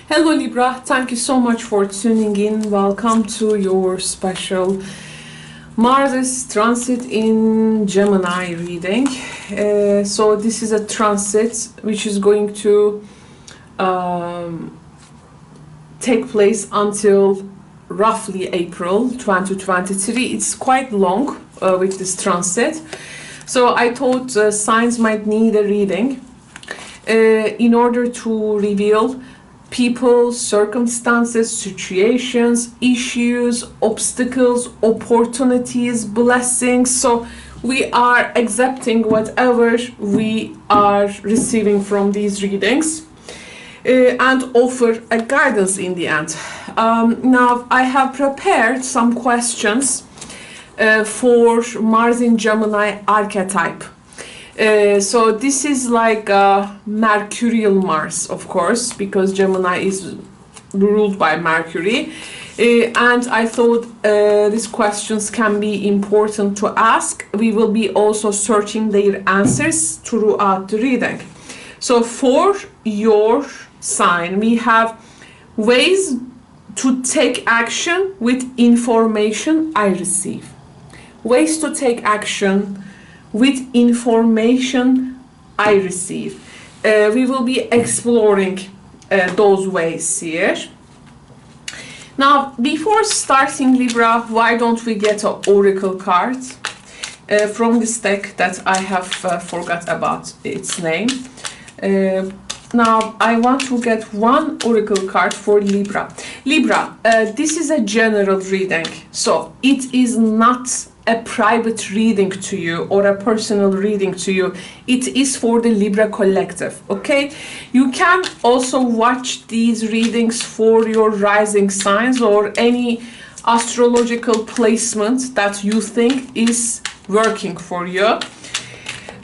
Hello Libra, thank you so much for tuning in. Welcome to your special Mars transit in Gemini reading. So this is a transit which is going to take place until roughly April 2023. It's quite long with this transit. So I thought signs might need a reading in order to reveal people, circumstances, situations, issues, obstacles, opportunities, blessings. So we are accepting whatever we are receiving from these readings and offer a guidance in the end. Now I have prepared some questions for Mars in Gemini archetype. So this is like Mercurial Mars, of course, because Gemini is ruled by Mercury. And I thought these questions can be important to ask. We will be also searching their answers throughout the reading. So for your sign, we have ways to take action with information I receive. Ways to take action with information I receive. We will be exploring those ways here. Now, before starting Libra, why don't we get an oracle card from this deck that I have forgot about its name. Now, I want to get one oracle card for Libra. Libra, this is a general reading, so it is not a private reading to you or a personal reading to you. It is for the Libra collective, okay? You can also watch these readings for your rising signs or any astrological placement that you think is working for you.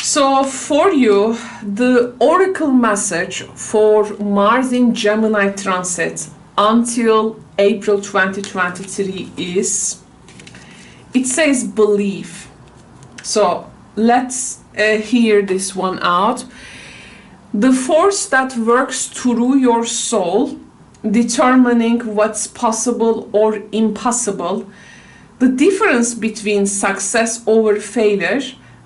So for you, the oracle message for Mars in Gemini transit until April 2023 is, it says believe. So let's hear this one out. The force that works through your soul, determining what's possible or impossible, the difference between success over failure,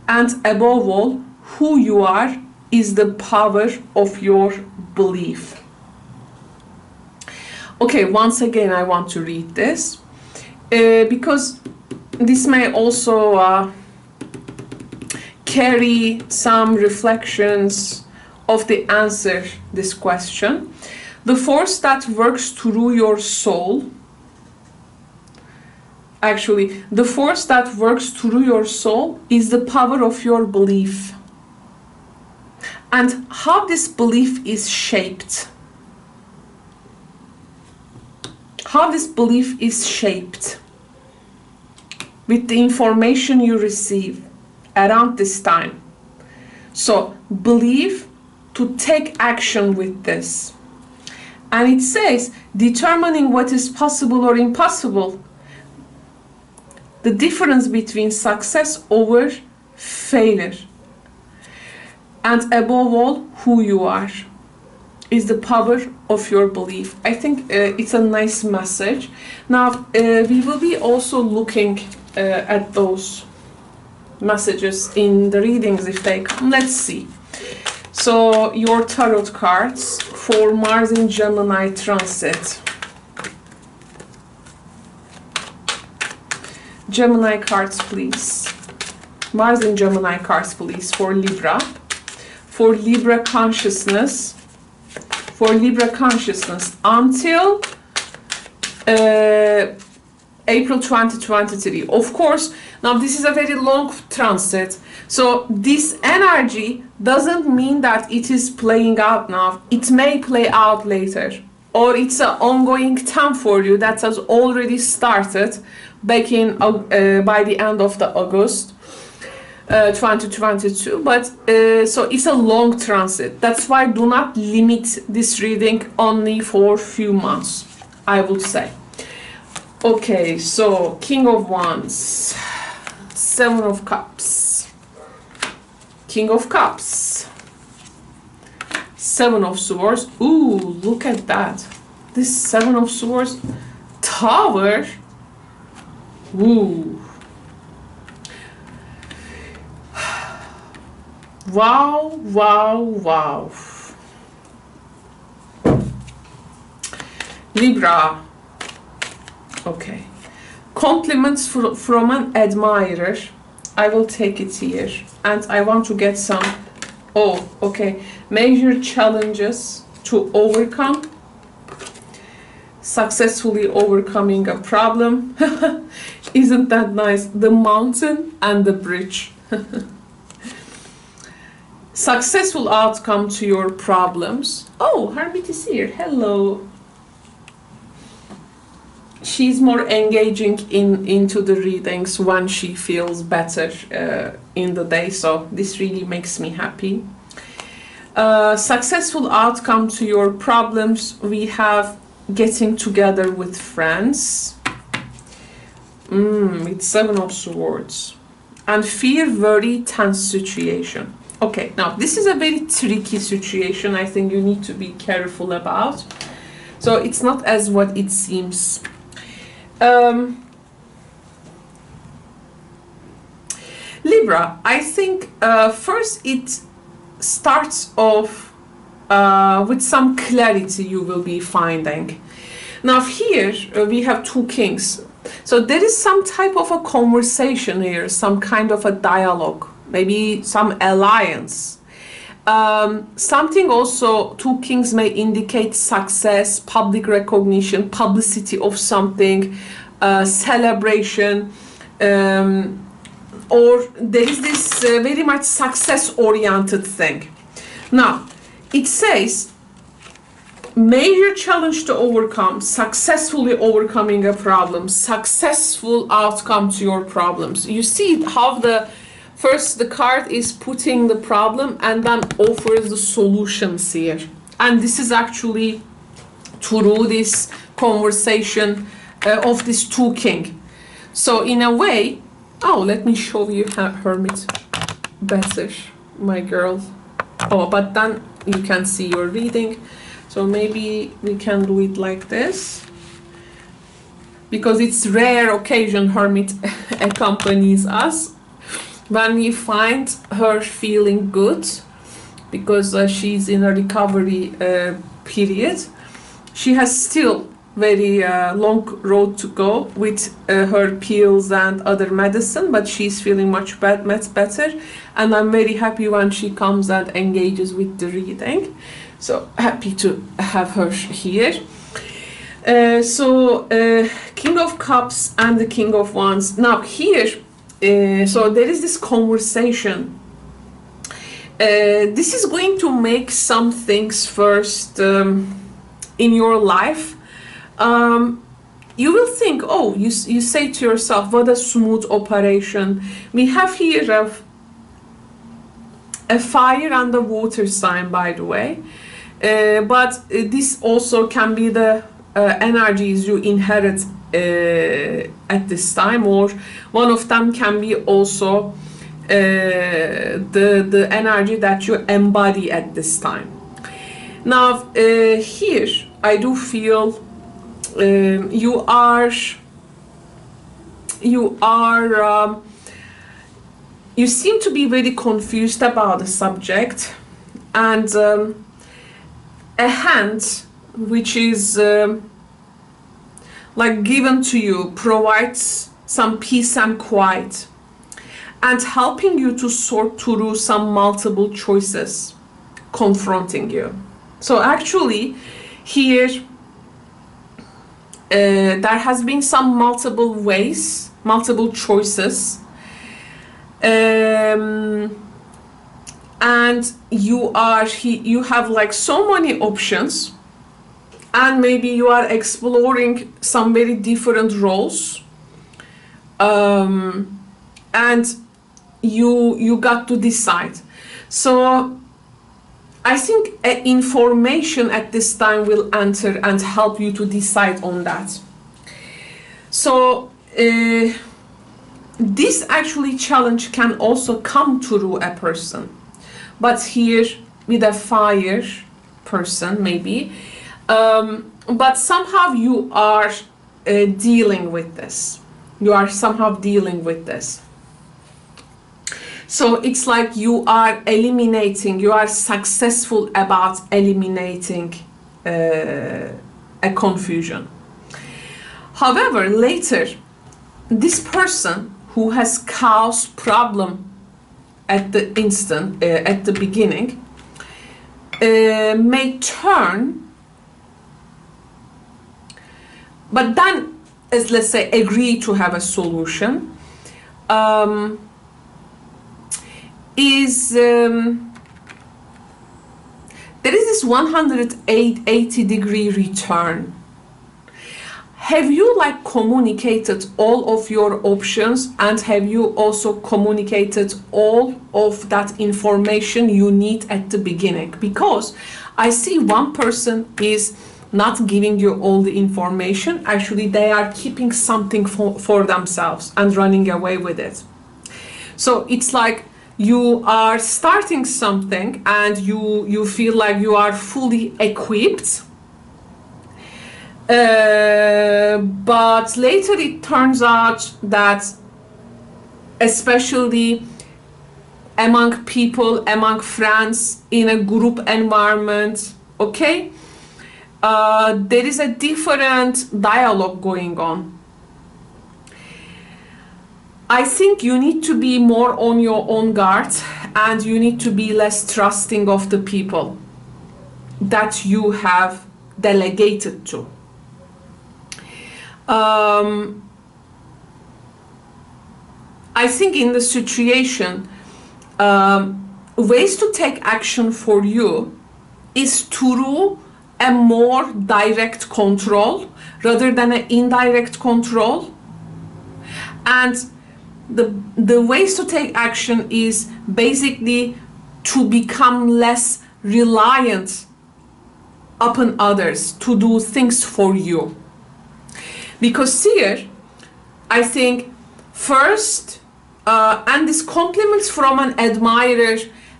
and above all, who you are, is the power of your belief. Okay, once again, I want to read this because this may also carry some reflections of the answer to this question. The force that works through your soul, actually, the force that works through your soul is the power of your belief. And how this belief is shaped. How this belief is shaped with the information you receive around this time. So believe to take action with this. And it says, determining what is possible or impossible, the difference between success over failure, and above all, who you are, is the power of your belief. I think it's a nice message. Now, we will be also looking at those messages in the readings if they come. Let's see. So your tarot cards for Mars in Gemini transit. Gemini cards, please. Mars in Gemini cards, please, for Libra. For Libra consciousness. For Libra consciousness until April 2023. Of course, now this is a very long transit. So this energy doesn't mean that it is playing out now. It may play out later. Or it's an ongoing time for you that has already started back in by the end of the August 2022. But so it's a long transit. That's why do not limit this reading only for few months, I would say. Okay, so King of Wands, Seven of Cups, King of Cups, Seven of Swords. Ooh, look at that. this Seven of Swords, Tower. Woo. Wow, wow, wow. Libra. Okay. Compliments from an admirer. I will take it here. And I want to get some, oh, okay. Major challenges to overcome. Successfully overcoming a problem. Isn't that nice? The mountain and the bridge. Successful outcome to your problems. Oh, Hermit is here. Hello. She's more engaging into the readings when she feels better in the day, so this really makes me happy. Successful outcome to your problems. We have getting together with friends. With Seven of Swords. And fear, very tense situation. Okay, now this is a very tricky situation. I think you need to be careful about. So it's not as what it seems. Libra, I think first it starts off with some clarity you will be finding. Now here we have two kings. So there is some type of a conversation here, some kind of a dialogue, maybe some alliance. Something also, two kings may indicate success, public recognition, publicity of something, celebration, or there is this very much success-oriented thing. Now, it says, major challenge to overcome, successfully overcoming a problem, successful outcome to your problems. You see how first the card is putting the problem and then offers the solutions here. And this is actually through this conversation of this two king. So in a way, oh, let me show you Hermit better, my girl. Oh, but then you can see your reading. So maybe we can do it like this. Because it's rare occasion Hermit accompanies us. When we find her feeling good, because she's in a recovery period, she has still very long road to go with her pills and other medicine, but she's feeling much better, and I'm very happy when she comes and engages with the reading. So happy to have her here. King of Cups and the King of Wands. Now here, so there is this conversation. This is going to make some things first in your life. You will think, oh, you say to yourself, what a smooth operation. We have here a fire and a water sign, by the way. But this also can be the energies you inherit at this time, or one of them can be also the energy that you embody at this time. Now here I do feel you seem to be very confused about the subject, and a hand which is like given to you provides some peace and quiet and helping you to sort through some multiple choices confronting you. So actually here there has been some multiple ways, multiple choices, and you have like so many options, and maybe you are exploring some very different roles, and you got to decide. So I think information at this time will enter and help you to decide on that. So this actually challenge can also come through a person, but here with a fire person maybe, But somehow you are dealing with this. You are somehow dealing with this. So it's like you are eliminating, you are successful about eliminating a confusion. However, later, this person who has caused problem at the instant, at the beginning, may turn, but then, as let's say, agree to have a solution, there is this 180-degree return. Have you like communicated all of your options, and have you also communicated all of that information you need at the beginning? Because I see one person is not giving you all the information. Actually, they are keeping something for themselves and running away with it. So it's like you are starting something and you feel like you are fully equipped, but later it turns out that, especially among people, among friends, in a group environment, okay, there is a different dialogue going on. I think you need to be more on your own guard, and you need to be less trusting of the people that you have delegated to. I think in the situation, ways to take action for you is through a more direct control rather than an indirect control. And the ways to take action is basically to become less reliant upon others to do things for you. Because here, I think first, and this compliments from an admirer,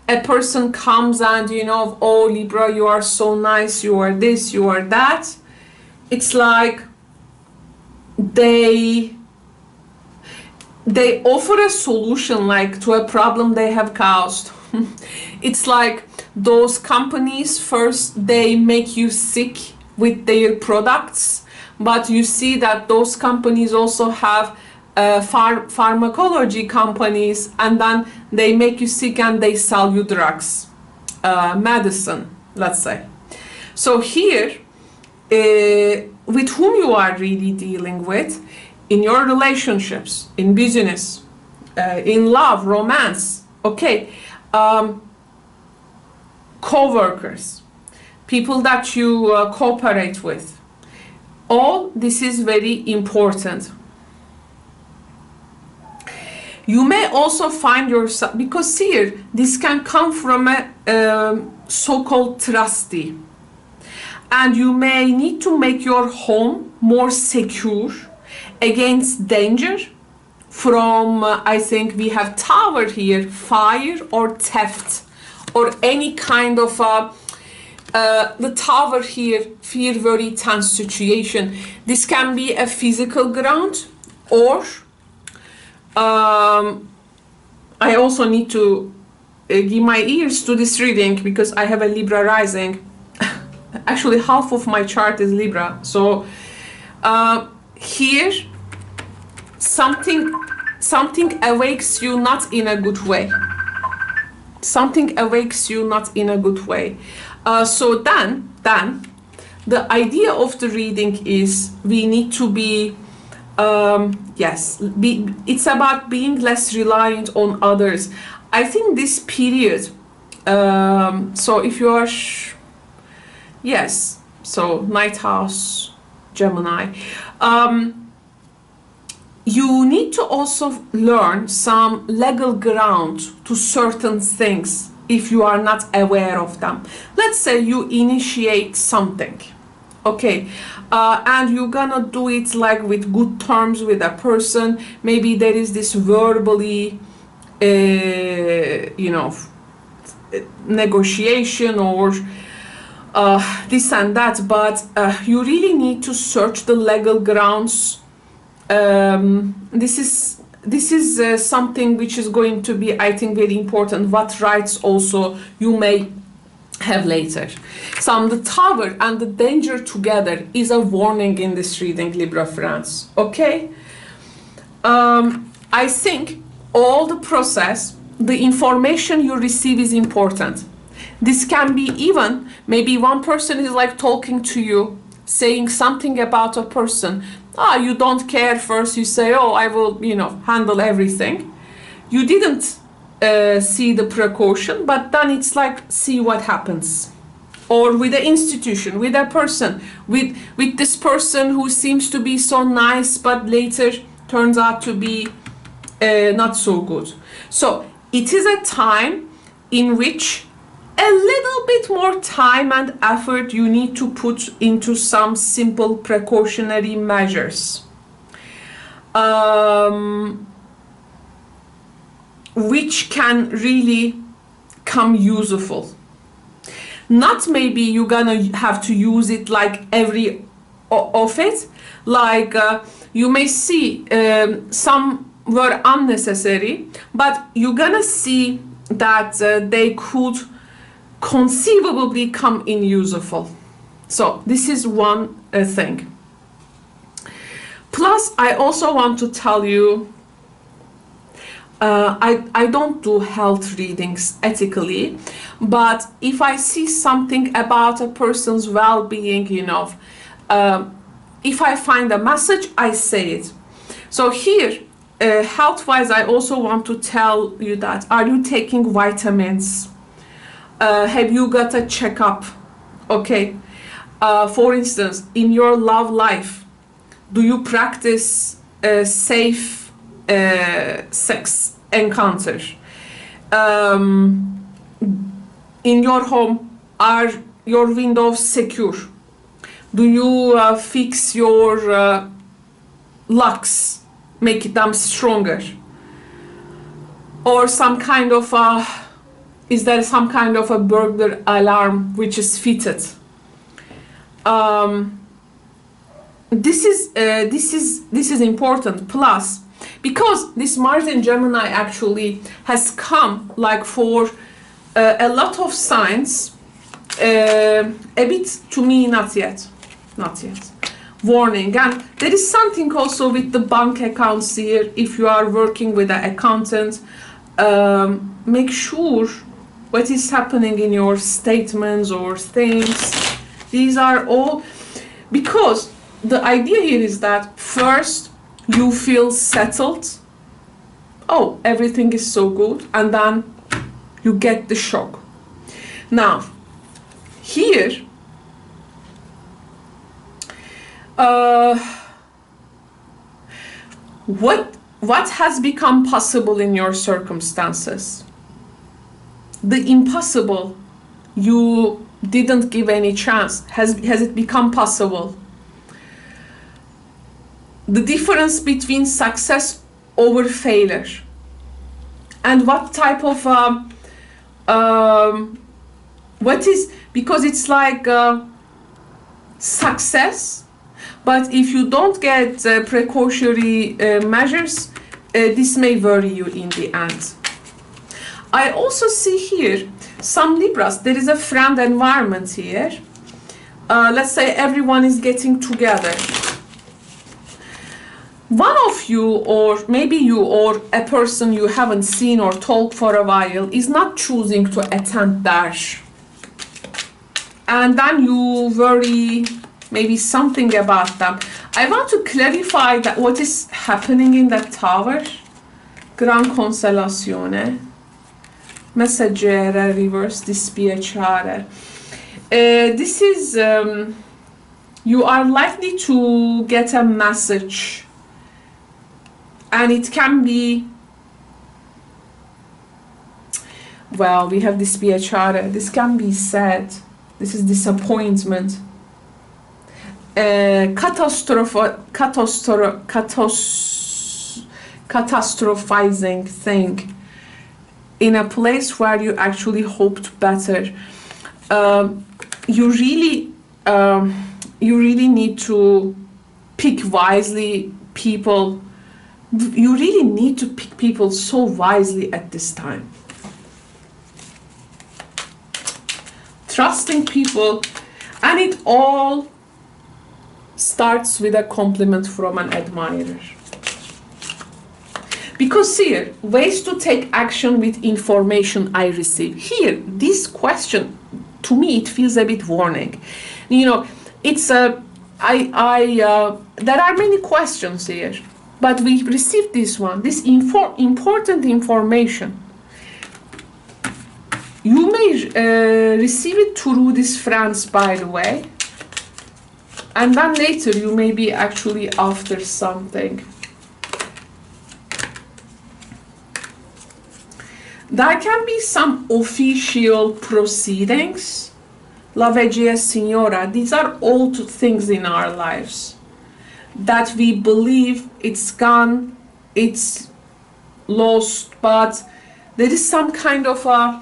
a person comes and, you know, oh, Libra, you are so nice, you are this, you are that. It's like they offer a solution like to a problem they have caused. It's like those companies first, they make you sick with their products, but you see that those companies also have pharmacology companies, and then they make you sick and they sell you drugs, medicine, let's say. So here, with whom you are really dealing with, in your relationships, in business, in love, romance, okay, co-workers, people that you cooperate with, all this is very important. You may also find yourself, because here, this can come from a so-called trustee, and you may need to make your home more secure against danger from, I think we have tower here, fire or theft, or any kind of the tower here, fear, very tense situation. This can be a physical ground, or I also need to give my ears to this reading because I have a Libra rising. Actually, half of my chart is Libra. So here, something awakes you not in a good way. Something awakes you not in a good way. So then the idea of the reading is we need to be, it's about being less reliant on others. I think this period, so if you are, yes, so ninth house, Gemini, you need to also learn some legal ground to certain things if you are not aware of them. Let's say you initiate something, okay, and you're gonna do it like with good terms with a person. Maybe there is this verbally, you know, negotiation, or this and that, but you really need to search the legal grounds. This is something which is going to be, I think, very important. What rights also you may have later. So the tower and the danger together is a warning in this reading, Libra France. Okay? I think all the process, the information you receive is important. This can be even, maybe one person is like talking to you, saying something about a person. You don't care. First you say, oh, I will, handle everything. You didn't see the precaution, but then it's like, see what happens. Or with the institution, with a person, with this person who seems to be so nice, but later turns out to be not so good. So it is a time in which a little bit more time and effort you need to put into some simple precautionary measures, which can really come useful. Not maybe you're gonna have to use it like every of it, like you may see some were unnecessary, but you're gonna see that they could conceivably come in useful. So this is one thing. Plus, I also want to tell you, I don't do health readings ethically, but if I see something about a person's well-being, if I find a message, I say it. So here, health-wise, I also want to tell you that, are you taking vitamins? Have you got a checkup? Okay. For instance, in your love life, do you practice safe sex encounter? In your home, are your windows secure? Do you fix your locks, make them stronger? Or some kind of is there some kind of a burglar alarm which is fitted? This is important. Plus, because this Mars in Gemini actually has come like for a lot of signs, a bit to me not yet, warning. And there is something also with the bank accounts here. If you are working with an accountant, make sure what is happening in your statements or things. These are all, because the idea here is that first you feel settled, oh, everything is so good, and then you get the shock. Now, here, what has become possible in your circumstances? The impossible, you didn't give any chance. Has it become possible? The difference between success over failure, and what type of what is, because it's like success, but if you don't get precautionary measures, this may worry you in the end. I also see here some Libras, there is a friend environment here. Let's say everyone is getting together. One of you, or maybe you, or a person you haven't seen or talked for a while, is not choosing to attend Dash. And then you worry maybe something about them. I want to clarify that what is happening in that tower. Gran Constellazione. Messaggera, reverse dispiacere. This is, you are likely to get a message, and it can be, well, we have dispiacere. This can be sad. This is disappointment. Catastrophizing thing in a place where you actually hoped better. you really need to pick wisely people. You really need to pick people so wisely at this time. Trusting people, and it all starts with a compliment from an admirer. Because here, ways to take action with information I receive. Here, this question, to me, it feels a bit warning. You know, it's there are many questions here, but we received this one, this important information. You may receive it through these friends, by the way, and then later you may be actually after something. There can be some official proceedings. La vecchia signora, these are old things in our lives that we believe it's gone, it's lost, but there is some kind of a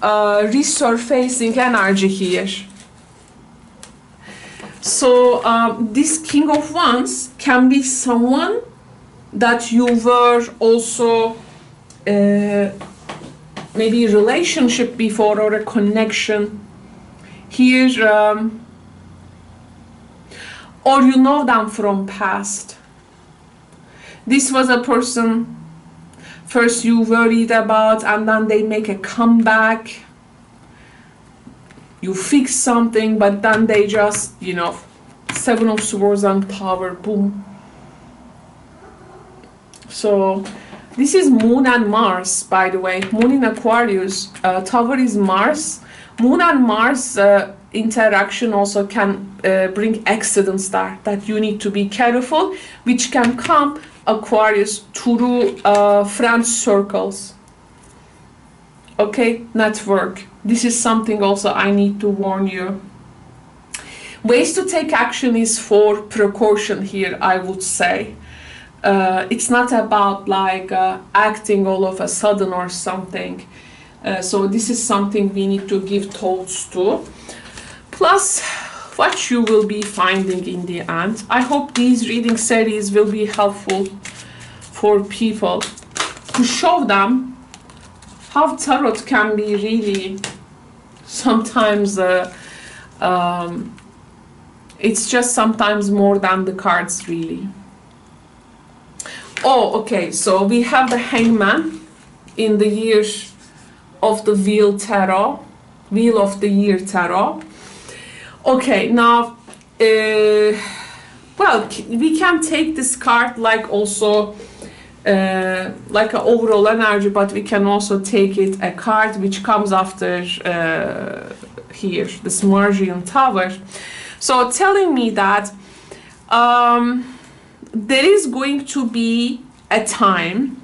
resurfacing energy here. So this King of Wands can be someone that you were also maybe a relationship before, or a connection here, or you know them from past. This was a person first you worried about, and then they make a comeback. You fix something, but then they just, you know, Seven of Swords and Tower, boom. So this is Moon and Mars, by the way. Moon in Aquarius, Tower is Mars. Moon and Mars interaction also can bring accidents that you need to be careful, which can come, Aquarius, through friend circles. Okay, network. This is something also I need to warn you. Ways to take action is for precaution here, I would say. It's not about like acting all of a sudden or something. So this is something we need to give thoughts to. Plus, what you will be finding in the end. I hope these reading series will be helpful for people to show them how tarot can be really sometimes it's just sometimes more than the cards, really. Oh, okay, so we have the Hangman in the year of the Wheel Tarot, Wheel of the Year Tarot. Okay, now, well, we can take this card like also like an overall energy, but we can also take it a card which comes after here, this Margian Tower. So telling me that there is going to be a time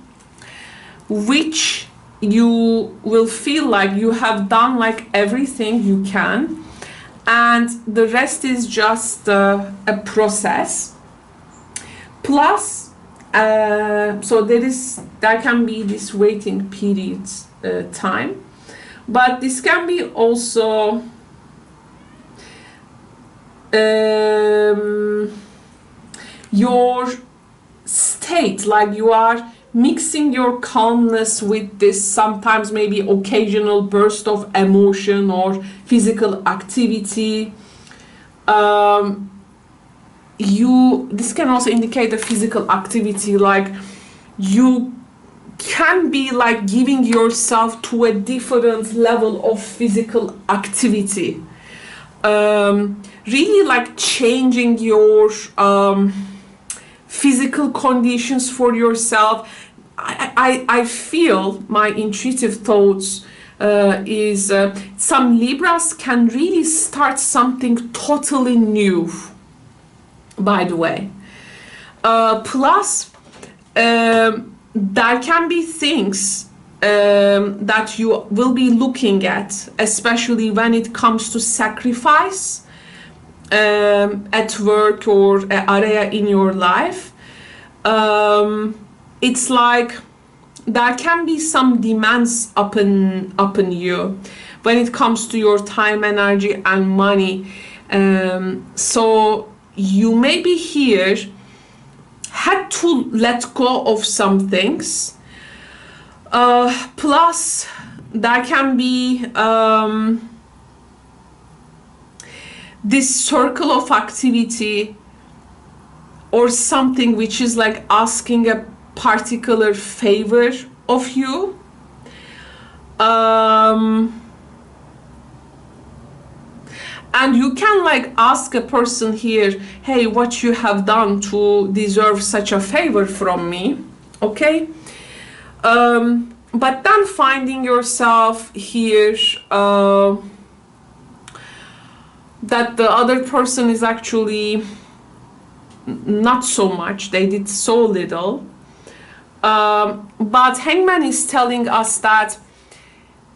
which you will feel like you have done like everything you can, and the rest is just a process. Plus, so there can be this waiting period time, but this can be also your state, like you are mixing your calmness with this sometimes maybe occasional burst of emotion or physical activity. This can also indicate a physical activity, like you can be like giving yourself to a different level of physical activity, really like changing your physical conditions for yourself. I feel my intuitive thoughts is some Libras can really start something totally new, by the way. Plus, there can be things that you will be looking at, especially when it comes to sacrifice at work or an area in your life. It's like there can be some demands upon you, when it comes to your time, energy, and money. So you maybe here had to let go of some things. Plus, there can be this circle of activity or something which is like asking a particular favor of you. And you can like ask a person here, hey, what you have done to deserve such a favor from me, okay? But then finding yourself here that the other person is actually not so much, they did so little. But Hangman is telling us that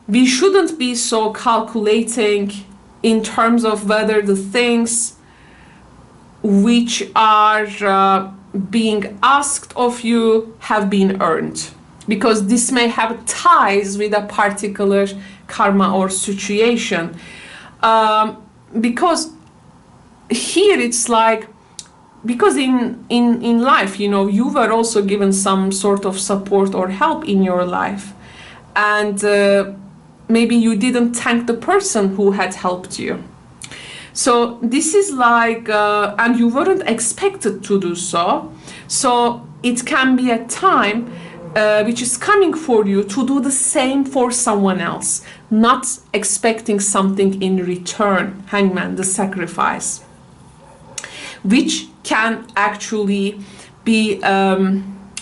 we shouldn't be so calculating in terms of whether the things which are being asked of you have been earned, because this may have ties with a particular karma or situation. Because here it's like, because in life, you know, you were also given some sort of support or help in your life, and maybe you didn't thank the person who had helped you. So this is like, and you weren't expected to do so. So it can be a time which is coming for you to do the same for someone else, not expecting something in return. Hangman, the sacrifice, which can actually be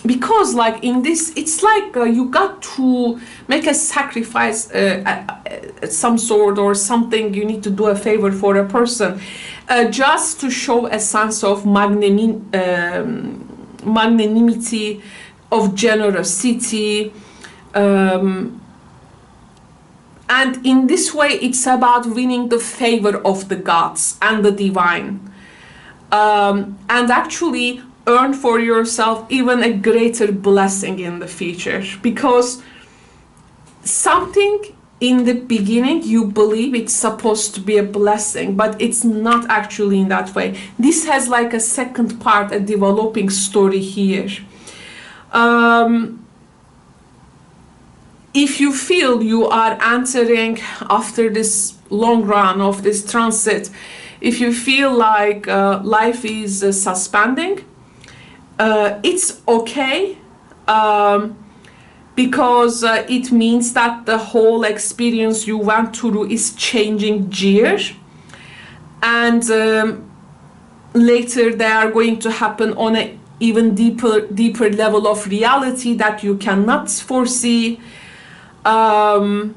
because like in this, it's like you got to make a sacrifice, some sort or something. You need to do a favor for a person, just to show a sense of magnanimity, of generosity, and in this way it's about winning the favor of the gods and the divine, and actually earn for yourself even a greater blessing in the future, because something in the beginning you believe it's supposed to be a blessing, but it's not actually in that way. This has like a second part, a developing story here. If you feel you are entering after this long run of this transit, if you feel like life is suspending, it's okay, because it means that the whole experience you went through is changing gears, and later they are going to happen on an even deeper level of reality that you cannot foresee, and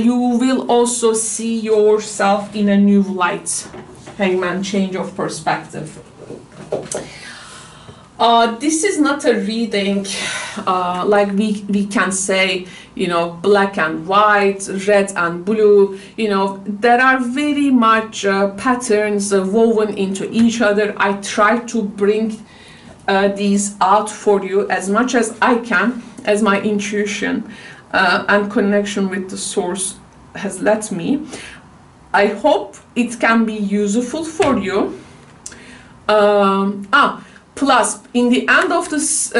you will also see yourself in a new light. Hangman, change of perspective. This is not a reading like we can say, you know, black and white, red and blue. You know, there are very much patterns woven into each other. I try to bring these out for you as much as I can, as my intuition and connection with the source has let me. I hope it can be useful for you. Plus, in the end of this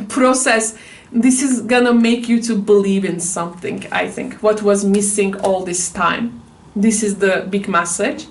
process, this is gonna make you to believe in something, I think, what was missing all this time. This is the big message.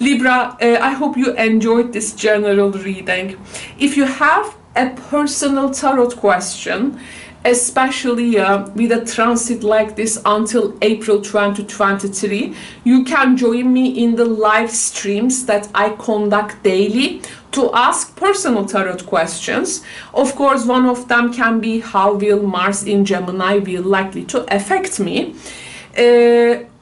Libra, I hope you enjoyed this general reading. If you have a personal tarot question, especially with a transit like this until April 2023, you can join me in the live streams that I conduct daily to ask personal tarot questions. Of course, one of them can be, how will Mars in Gemini be likely to affect me?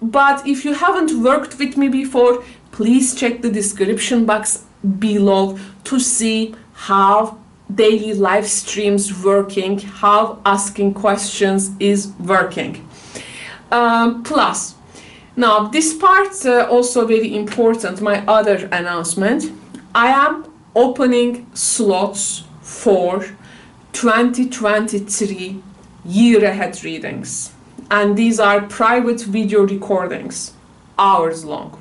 But if you haven't worked with me before, please check the description box below to see how daily live streams working, how asking questions is working. Plus, now this part also very important, my other announcement. I am opening slots for 2023 year ahead readings. and these are private video recordings, hours long.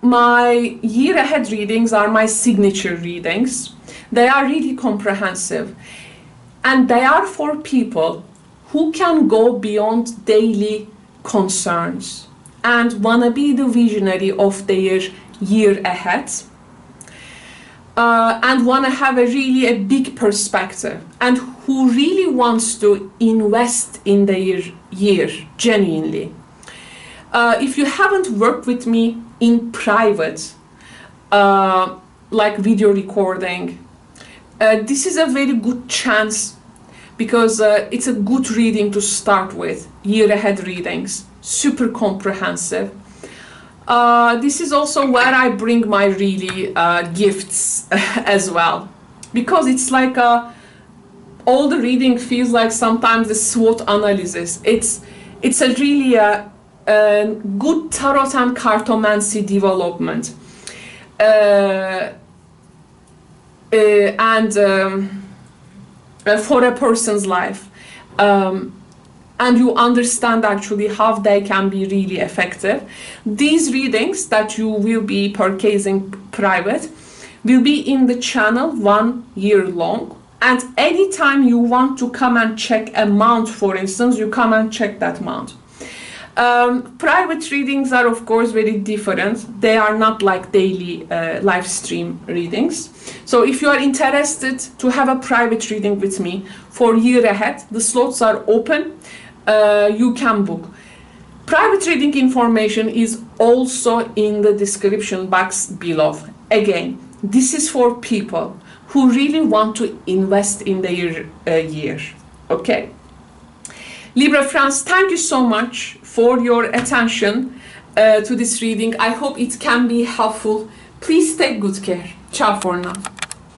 My year ahead readings are my signature readings. They are really comprehensive, and they are for people who can go beyond daily concerns and wanna be the visionary of their year ahead, and wanna have a big perspective, and who really wants to invest in their year genuinely. If you haven't worked with me in private, like video recording, this is a very good chance, because it's a good reading to start with. Year ahead readings, super comprehensive. This is also where I bring my really gifts as well, because it's like all the reading feels like sometimes a SWOT analysis. It's a really good tarot and cartomancy development, for a person's life, and you understand actually how they can be really effective. These readings that you will be purchasing private will be in the channel 1 year long, and anytime you want to come and check a mount, for instance, you come and check that mount. Private readings are of course very different. They are not like daily live stream readings. So if you are interested to have a private reading with me for year ahead, the slots are open. You can book. Private reading information is also in the description box below. Again, this is for people who really want to invest in their year. Okay. Libra friends, thank you so much for your attention to this reading. I hope it can be helpful. Please take good care. Ciao for now.